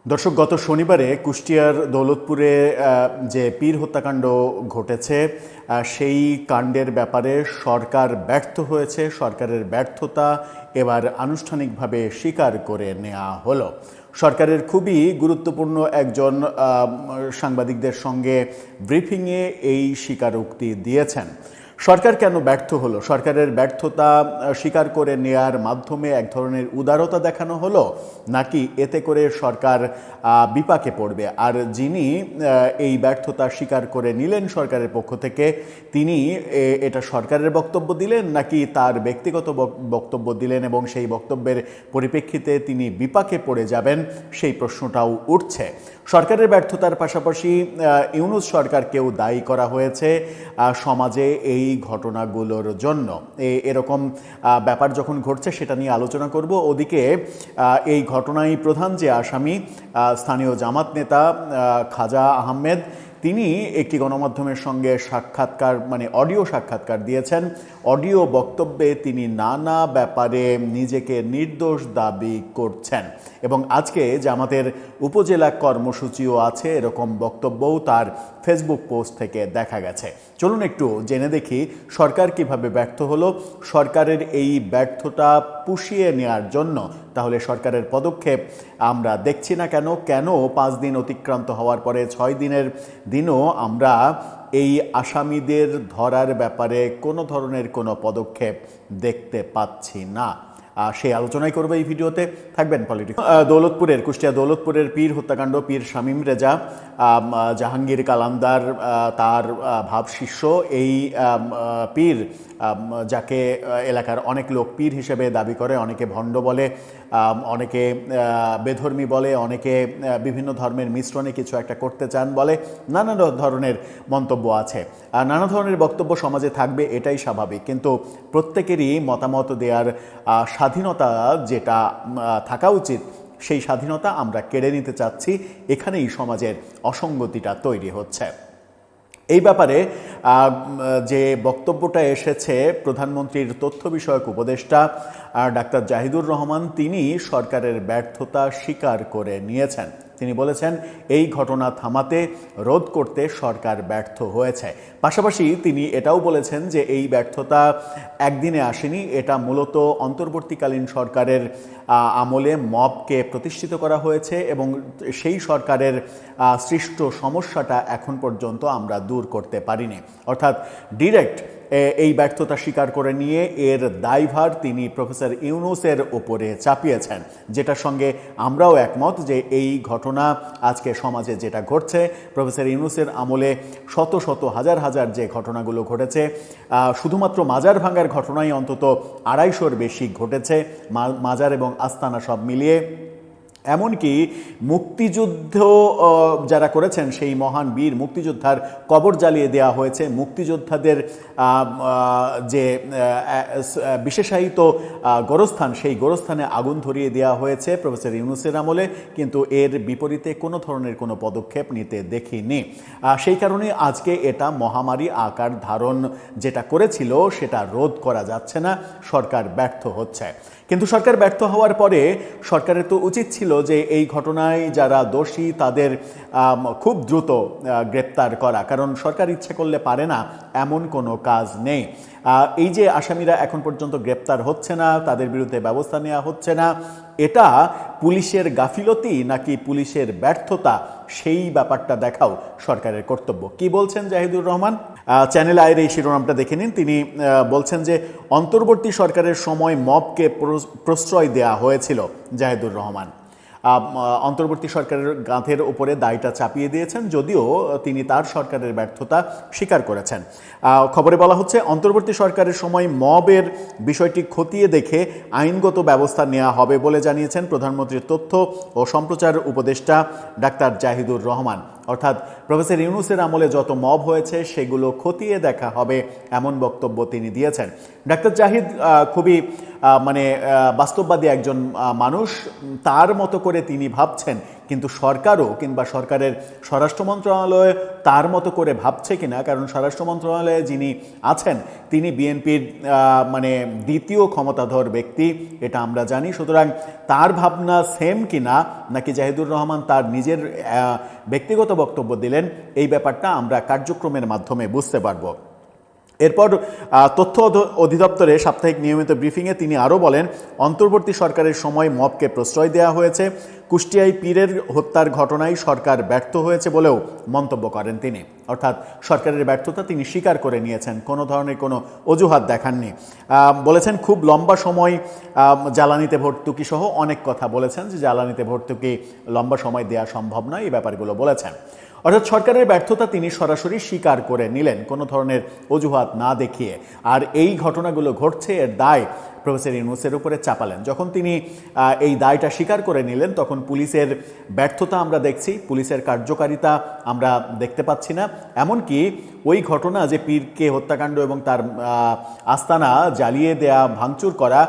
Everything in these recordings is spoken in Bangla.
দর্শক, গত শনিবারে কুষ্টিয়ার দৌলতপুরে যে পীর হত্যাকাণ্ড ঘটেছে, সেই কাণ্ডের ব্যাপারে সরকার ব্যর্থ হয়েছে। সরকারের ব্যর্থতা এবার আনুষ্ঠানিকভাবে স্বীকার করে নেওয়া হলো। সরকারের খুবই গুরুত্বপূর্ণ একজন সাংবাদিকদের সঙ্গে ব্রিফিংয়ে এই স্বীকারোক্তি দিয়েছেন। সরকার কেন ব্যর্থ হলো? সরকারের ব্যর্থতা স্বীকার করে নেয়ার মাধ্যমে এক ধরনের উদারতা দেখানো হলো, নাকি এতে করে সরকার বিপাকে পড়বে? আর যিনি এই ব্যর্থতা স্বীকার করে নিলেন সরকারের পক্ষ থেকে, তিনি এটা সরকারের বক্তব্য দিলেন, নাকি তার ব্যক্তিগত বক্তব্য দিলেন এবং সেই বক্তব্যের পরিপ্রেক্ষিতে তিনি বিপাকে পড়ে যাবেন, সেই প্রশ্নটাও উঠছে। সরকারের ব্যর্থতার পাশাপাশি ইউনূস সরকারকেও দায়ী করা হয়েছে সমাজে এই ঘটনাগুলোর জন্য। এরকম ব্যাপার যখন ঘটছে সেটা নিয়ে আলোচনা করব। ওদিকে এই ঘটনায় প্রধান যে আসামি, স্থানীয় জামাত নেতা খাজা আহমেদ, তিনি একটি গণমাধ্যমের সঙ্গে সাক্ষাৎকার, অডিও সাক্ষাৎকার দিয়েছেন। অডিও বক্তব্যে তিনি নানা ব্যাপারে নিজেকে নির্দোষ দাবি করছেন এবং আজকে জামাতের উপজেলা কর্মসূচিও আছে, এরকম বক্তব্যও তার ফেসবুক পোস্ট থেকে দেখা গেছে। চলুন একটু জেনে দেখি সরকার কিভাবে ব্যর্থ হলো। সরকারের এই ব্যর্থতা পুষিয়ে নেওয়ার জন্য তাহলে সরকারের পদক্ষেপ আমরা দেখছি না কেন? কেন 5 দিন অতিক্রান্ত হওয়ার পরে 6 দিনের দিনও আমরা এই আসামিদের ধরার ব্যাপারে কোনো ধরনের কোনো পদক্ষেপ দেখতে পাচ্ছি না? সেই আলোচনাই করবে এই ভিডিওতে। থাকবেন পলিটিক্স। কুষ্টিয়া দৌলতপুরের পীর হত্যাকাণ্ড, পীর শামীম রেজা, জাহাঙ্গীর কালান্দার তার ভাবশিষ্য, এই পীর যাকে এলাকার অনেক লোক পীর হিসেবে দাবি করে, অনেকে ভণ্ড বলে, অনেকে বেধর্মী বলে, অনেকে বিভিন্ন ধর্মের মিশ্রণে কিছু একটা করতে চান বলে, নানা ধরনের মন্তব্য আছে। নানা ধরনের বক্তব্য সমাজে থাকবে, এটাই স্বাভাবিক, কিন্তু প্রত্যেকেরই মতামত দেওয়ার স্বাধীনতা যেটা থাকা উচিত, সেই স্বাধীনতা আমরা কেড়ে নিতে চাচ্ছি। এখানেই সমাজের অসঙ্গতিটা তৈরি হচ্ছে। এই ব্যাপারে যে বক্তব্যটা এসেছে, প্রধানমন্ত্রীর তথ্য বিষয়ক উপদেষ্টা ডাক্তার জাহিদুর রহমান, তিনি সরকারের ব্যর্থতা স্বীকার করে নিয়েছেন। তিনি বলেছেন এই ঘটনা থামাতে, রোধ করতে সরকার ব্যর্থ হয়েছে। পাশাপাশি তিনি এটাও বলেছেন যে এই ব্যর্থতা একদিনে আসেনি, এটা মূলত অন্তর্বর্তীকালীন সরকারের আমলে মবকে প্রতিষ্ঠিত করা হয়েছে এবং সেই সরকারের সৃষ্ট সমস্যাটা এখন পর্যন্ত আমরা দূর করতে পারিনি। অর্থাৎ ডিরেক্ট এই ব্যর্থতা স্বীকার করে নিয়ে এর দায়ভার তিনি প্রফেসর ইউনূসের ওপরে চাপিয়েছেন, যেটার সঙ্গে আমরাও একমত যে এই ঘটনা আজকে সমাজে যেটা ঘটছে, প্রফেসর ইউনূসের আমলে শত শত হাজার হাজার যে ঘটনাগুলো ঘটেছে, শুধুমাত্র মাজার ভাঙার ঘটনাই অন্তত 250-র বেশি ঘটেছে, মাজার এবং আস্তানা সব মিলিয়ে। এমনকি মুক্তিযুদ্ধ যারা করেছেন, সেই মহান বীর মুক্তিযোদ্ধার কবর জ্বালিয়ে দেওয়া হয়েছে, মুক্তিযোদ্ধাদের যে বিশেষায়িত গোরস্থান, সেই গোরস্থানে আগুন ধরিয়ে দেওয়া হয়েছে প্রফেসর ইউনূসের আমলে, কিন্তু এর বিপরীতে কোনো ধরনের কোনো পদক্ষেপ নিতে দেখিনি। সেই কারণে আজকে এটা মহামারী আকার ধারণ যেটা করেছিল সেটা রোধ করা যাচ্ছে না, সরকার ব্যর্থ হচ্ছে। কিন্তু সরকার ব্যর্থ হওয়ার পরে সরকারের তো উচিত ছিল যে এই ঘটনায় যারা দোষী তাদের খুব দ্রুত গ্রেপ্তার করা, কারণ সরকার ইচ্ছে করলে পারে না, এমন কোনো কাজ নেই। এই যে আসামিরা এখন পর্যন্ত গ্রেপ্তার হচ্ছে না, তাদের বিরুদ্ধে ব্যবস্থা নেওয়া হচ্ছে না, এটা পুলিশের গাফিলতি নাকি পুলিশের ব্যর্থতা, সেই ব্যাপারটা দেখাও সরকারের কর্তব্য। কি বলছেন জাহিদুর রহমান? চ্যানেল আয়ের এই শিরোনামটা দেখে নিন। তিনি বলছেন যে অন্তর্বর্তী সরকারের সময় মবকে প্রশ্রয় দেওয়া হয়েছিল। জাহিদুর রহমান অন্তর্বর্তী সরকারের কাঁধের উপরে দায়টা চাপিয়ে দিয়েছেন, যদিও তিনি তার সরকারের ব্যর্থতা স্বীকার করেছেন। খবরে বলা হচ্ছে অন্তর্বর্তী সরকারের সময় মবের বিষয়টি খতিয়ে দেখে আইনগত ব্যবস্থা নেওয়া হবে বলে জানিয়েছেন প্রধানমন্ত্রীর তথ্য ও সম্প্রচার উপদেষ্টা ডাক্তার জাহিদুর রহমান। অর্থাৎ প্রফেসর ইউনূসের আমলে যত মব হয়েছে সেগুলো খতিয়ে দেখা হবে, এমন বক্তব্য তিনি দিয়েছেন। ডাক্তার জাহিদ খুবই মানে বাস্তববাদী একজন মানুষ, তার মতো করে তিনি ভাবছেন, কিন্তু সরকারও কিংবা সরকারের স্বরাষ্ট্র মন্ত্রণালয় তার মতো করে ভাবছে কিনা, কারণ স্বরাষ্ট্র মন্ত্রণালয়ে যিনি আছেন তিনি বিএনপির মানে দ্বিতীয় ক্ষমতাধর ব্যক্তি, এটা আমরা জানি। সুতরাং তার ভাবনা সেম কিনা, নাকি জাহিদুর রহমান তার নিজের ব্যক্তিগত বক্তব্য দিলেন, এই ব্যাপারটা আমরা কার্যক্রমের মাধ্যমে বুঝতে পারবো। এরপর তথ্য অধিদপ্তরে সাপ্তাহিক নিয়মিত ব্রিফিংয়ে তিনি আরও বলেন, অন্তর্বর্তী সরকারের সময় মবকে প্রশ্রয় দেওয়া হয়েছে। কুষ্টিয়ায় পীরের হত্যার ঘটনায় সরকার ব্যর্থ হয়েছে বলেও মন্তব্য করেন তিনি। অর্থাৎ সরকারের ব্যর্থতা তিনি স্বীকার করে নিয়েছেন, কোনো ধরনের কোনো অজুহাত দেখাননি। বলেছেন খুব লম্বা সময় জ্বালানিতে ভর্তুকি সহ অনেক কথা বলেছেন, যে জ্বালানিতে ভর্তুকি লম্বা সময় দেওয়া সম্ভব নয়, এই ব্যাপারগুলো বলেছেন। অর্থাৎ সরকারের ব্যর্থতা তিনি সরাসরি স্বীকার করে নিলেন, কোনো ধরনের অজুহাত না দেখিয়ে। আর এই ঘটনাগুলো ঘটছে, এর দায় প্রফেসর ইউনূসের উপরে চাপালেন। যখন তিনি এই দায়টা স্বীকার করে নিলেন, তখন পুলিশের ব্যর্থতা আমরা দেখছি, পুলিশের কার্যকারিতা আমরা দেখতে পাচ্ছি না। এমনকি ওই ঘটনা, যে পীরকে হত্যাকাণ্ড এবং তার আস্তানা জ্বালিয়ে দেয়া, ভাঙচুর করা,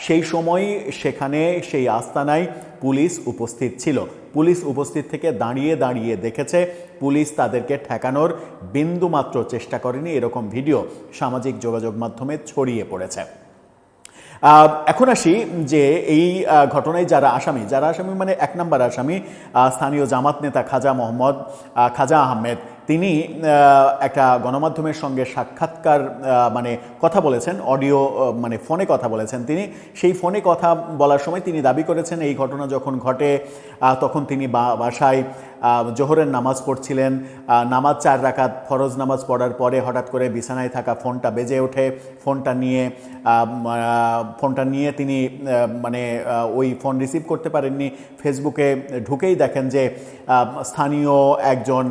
সেই সময় সেখানে সেই আস্তানায় পুলিশ উপস্থিত ছিল। পুলিশ উপস্থিত থেকে দাঁড়িয়ে দাঁড়িয়ে দেখেছে, পুলিশ তাদেরকে ঠেকানোর বিন্দুমাত্র চেষ্টা করেনি, এরকম ভিডিও সামাজিক যোগাযোগ মাধ্যমে ছড়িয়ে পড়েছে। এখন আসি যে এই ঘটনায় যারা আসামি মানে 1 নম্বর আসামি স্থানীয় জামাত নেতা খাজা আহমেদ, তিনি একটা গণমাধ্যমের সঙ্গে সাক্ষাৎকার মানে কথা বলেছেন, অডিও মানে ফোনে কথা বলেছেন তিনি। সেই ফোনে কথা বলার সময় তিনি দাবি করেছেন, এই ঘটনা যখন ঘটে তখন তিনি বাসায় জোহরের নামাজ পড়ছিলেন। নামাজ 4 রাকাত ফরজ নামাজ পড়ার পরে হঠাৎ করে বিছানায় থাকা ফোনটা বেজে ওঠে। ফোনটা নিয়ে তিনি মানে ওই ফোন রিসিভ করতে পারেননি। ফেসবুকে ঢুকেই দেখেন যে স্থানীয় একজন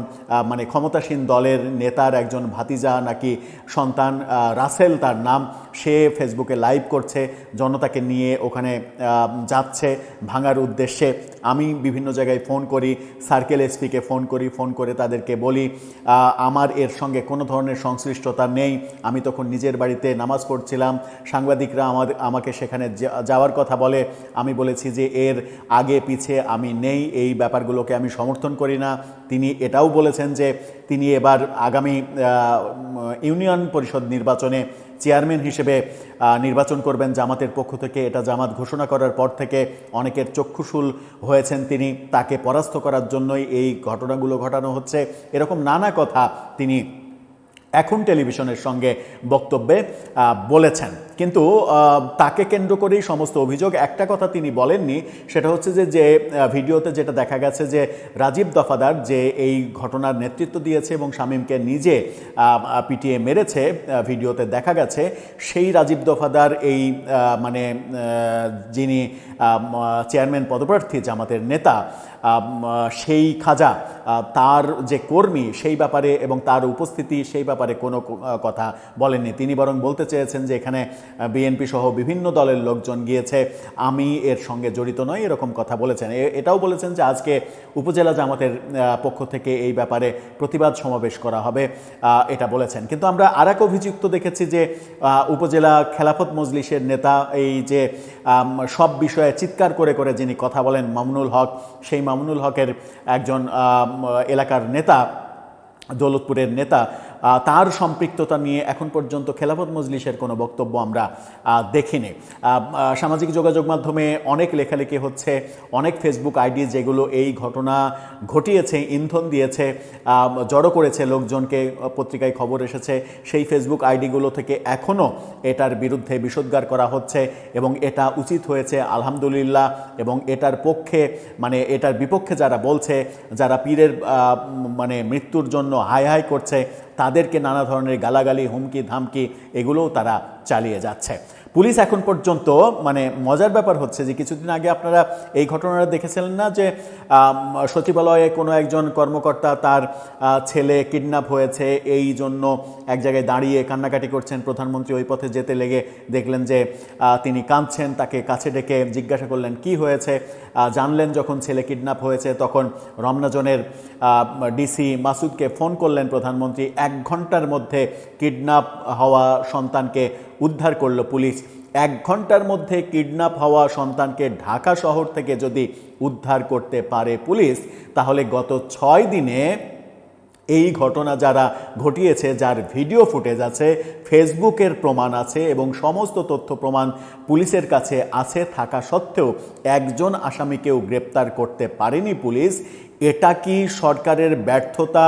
মানে ক্ষমতাসীন দলের নেতার একজন ভাতিজা নাকি সন্তান, রাসেল তার নাম, সে ফেসবুকে লাইভ করছে, জনতাকে নিয়ে ওখানে যাচ্ছে ভাঙার উদ্দেশ্যে। আমি বিভিন্ন জায়গায় ফোন করি, সার্কেল এসপিকে ফোন করে তাদেরকে বলি আমার এর সঙ্গে কোনো ধরনের সংশ্লিষ্টতা নেই। আমি তখন নিজের বাড়িতে নামাজ পড়ছিলাম, সাংবাদিকরা আমাকে সেখানে যাওয়ার কথা বলে। আমি বলেছি যে এর আগে পিছে আমি নেই, এই ব্যাপারগুলোকে আমি সমর্থন করি না। তিনি এটাও বলেছেন যে তিনি এবার আগামী ইউনিয়ন পরিষদ নির্বাচনে চেয়ারম্যান হিসেবে নির্বাচন করবেন জামাতের পক্ষ থেকে। এটা জামাত ঘোষণা করার পর থেকে অনেকের চক্ষুশূল হয়েছেন তিনি, তাকে পরাস্ত করার জন্যই এই ঘটনাগুলো ঘটানো হচ্ছে, এরকম নানা কথা তিনি এখন টেলিভিশনের সঙ্গে বক্তব্যে বলেছেন। কিন্তু তাকে কেন্দ্র করেই সমস্ত অভিযোগ। একটা কথা তিনি বলেননি, সেটা হচ্ছে যে ভিডিওতে যেটা দেখা গেছে যে রাজীব দফাদার যে এই ঘটনার নেতৃত্ব দিয়েছে এবং শামীমকে নিজে পিটিয়ে মেরেছে, ভিডিওতে দেখা গেছে, সেই রাজীব দফাদার এই মানে যিনি চেয়ারম্যান পদপ্রার্থী জামাতের নেতা, সেই খাজা, তার যে কর্মী, সেই ব্যাপারে এবং তার উপস্থিতি, সেই ব্যাপারে কোনো কথা বলেননি। তিনি বরং বলতে চেয়েছেন যে এখানে বিএনপি সহ বিভিন্ন দলের লোকজন গিয়েছে, আমি এর সঙ্গে জড়িত নই, এরকম কথা বলেছেন। এটাও বলেছেন যে আজকে উপজেলা জামাতের পক্ষ থেকে এই ব্যাপারে প্রতিবাদ সমাবেশ করা হবে, এটা বলেছেন। কিন্তু আমরা আরেক অভিযুক্ত দেখেছি যে উপজেলা খেলাফত মজলিসের নেতা, এই যে সব বিষয়ে চিৎকার করে করে যিনি কথা বলেন, মামুনুল হক, সেই মামুনুল হকের একজন এলাকার নেতা, দৌলতপুরের নেতা, তার সম্পৃক্ততা নিয়ে এখন পর্যন্ত খেলাফত মজলিসের কোনো বক্তব্য আমরা দেখিনি। সামাজিক যোগাযোগ মাধ্যমে অনেক লেখালেখি হচ্ছে, অনেক ফেসবুক আইডি যেগুলো এই ঘটনা ঘটিয়েছে, ইন্ধন দিয়েছে, জড়ো করেছে লোকজনকে, পত্রিকায় খবর এসেছে, সেই ফেসবুক আইডিগুলো থেকে এখনও এটার বিরুদ্ধে বিষোদ্গার করা হচ্ছে এবং এটা উচিত হয়েছে আলহামদুলিল্লাহ। এবং এটার পক্ষে মানে এটার বিপক্ষে যারা বলছে, যারা পীরের মানে মৃত্যুর জন্য হাই হাই করছে, তাদেরকে নানা ধরনের গালাগালি, হুমকি ধামকি এগুলোও তারা চালিয়ে যাচ্ছে। পুলিশ এখন পর্যন্ত মানে মজার ব্যাপার হচ্ছে যে কিছুদিন আগে আপনারা এই ঘটনাটা দেখেছিলেন না যে সচিবালয়ে কোনো একজন কর্মকর্তা তার ছেলে কিডন্যাপ হয়েছে এই জন্য এক জায়গায় দাঁড়িয়ে কান্নাকাটি করছেন, প্রধানমন্ত্রী ওই পথে যেতে লেগে দেখলেন যে তিনি কাঁদছেন, তাকে কাছে ডেকে জিজ্ঞাসা করলেন কি হয়েছে। জানলেন যখন ছেলে কিডন্যাপ হয়েছে তখন রমনা জোনের ডিসি মাসুদকে ফোন করলেন প্রধানমন্ত্রী, 1 ঘন্টার মধ্যে কিডন্যাপ হওয়া সন্তানকে উদ্ধার করলো পুলিশ। 1 ঘন্টার মধ্যে কিডন্যাপ হওয়া সন্তানকে ঢাকা শহর থেকে যদি উদ্ধার করতে পারে পুলিশ, তাহলে গত 6 দিনে এই ঘটনা যারা ঘটিয়েছে, যার ভিডিও ফুটেজ আছে, ফেসবুকের প্রমাণ আছে এবং সমস্ত তথ্য প্রমাণ পুলিশের কাছে আছে থাকা সত্ত্বেও একজন আসামিকেও গ্রেপ্তার করতে পারেনি পুলিশ। এটা কি সরকারের ব্যর্থতা?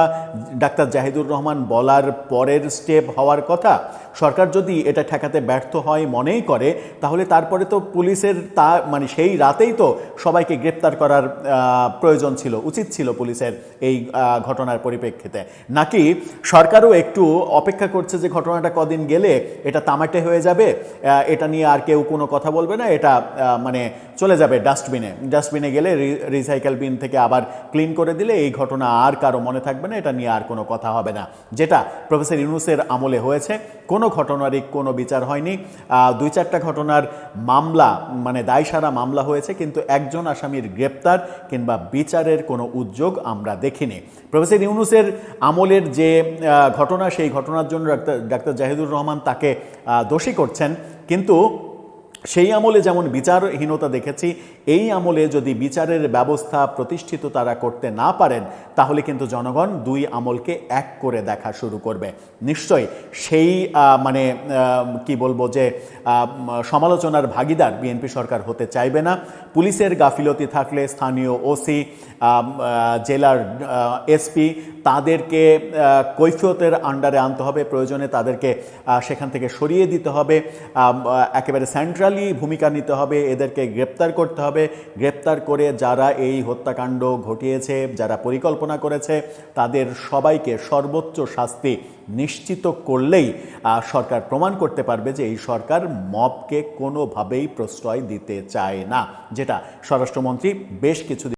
ডাক্তার জাহিদুর রহমান বলার পরের স্টেপ হওয়ার কথা। সরকার যদি এটা ঠেকাতে ব্যর্থ হয় মনেই করে, তাহলে তারপরে তো পুলিশের মানে সেই রাতেই তো সবাইকে গ্রেপ্তার করার প্রয়োজন ছিল, উচিত ছিল পুলিশের এই ঘটনার পরিপ্রেক্ষিতে। নাকি সরকারও একটু অপেক্ষা করছে যে ঘটনাটা কদিন গেলে এটা তামাটে হয়ে যাবে, এটা নিয়ে আর কেউ কোনো কথা বলবে না, এটা মানে চলে যাবে ডাস্টবিনে গেলে রিসাইকেল বিন থেকে আবার ক্লিন করে দিলে এই ঘটনা আর কারো মনে থাকবে না, এটা নিয়ে আর কোনো কথা হবে না। যেটা প্রফেসর ইউনূসের আমলে হয়েছে, কোনো ঘটনারই কোনো বিচার হয়নি। 2-4টা ঘটনার মামলা মানে দায়সারা মামলা হয়েছে, কিন্তু একজন আসামির গ্রেপ্তার কিংবা বিচারের কোনো উদ্যোগ আমরা দেখিনি। প্রফেসর ইউনূসের আমলের যে ঘটনা, সেই ঘটনার জন্য ডাক্তার জাহিদুর রহমান তাকে দোষী করছেন, কিন্তু সেই আমলে যেমন বিচারহীনতা দেখেছি, এই আমলে যদি বিচারের ব্যবস্থা প্রতিষ্ঠিত তারা করতে না পারেন, তাহলে কিন্তু জনগণ 2 আমলকে এক করে দেখা শুরু করবে। নিশ্চয়ই সেই মানে কি বলবো যে সমালোচনার ভাগীদার বিএনপি সরকার হতে চাইবে না। পুলিশের গাফিলতি থাকলে স্থানীয় ওসি, জেলার এসপি তাদেরকে কৈফিয়তের আন্ডারে আনতে হবে, প্রয়োজনে তাদেরকে সেখান থেকে সরিয়ে দিতে হবে, একেবারে সেন্ট্রালি ভূমিকা নিতে হবে, এদেরকে গ্রেপ্তার করতে হবে। গ্রেপ্তার করে যারা এই হত্যাকাণ্ড ঘটিয়েছে, যারা পরিকল্পনা করেছে, তাদের সবাইকে সর্বোচ্চ শাস্তি নিশ্চিত করলেই সরকার প্রমাণ করতে পারবে যে এই সরকার মবকে কোনোভাবেই প্রশ্রয় দিতে চায় না, যেটা স্বরাষ্ট্রমন্ত্রী বেশ কিছু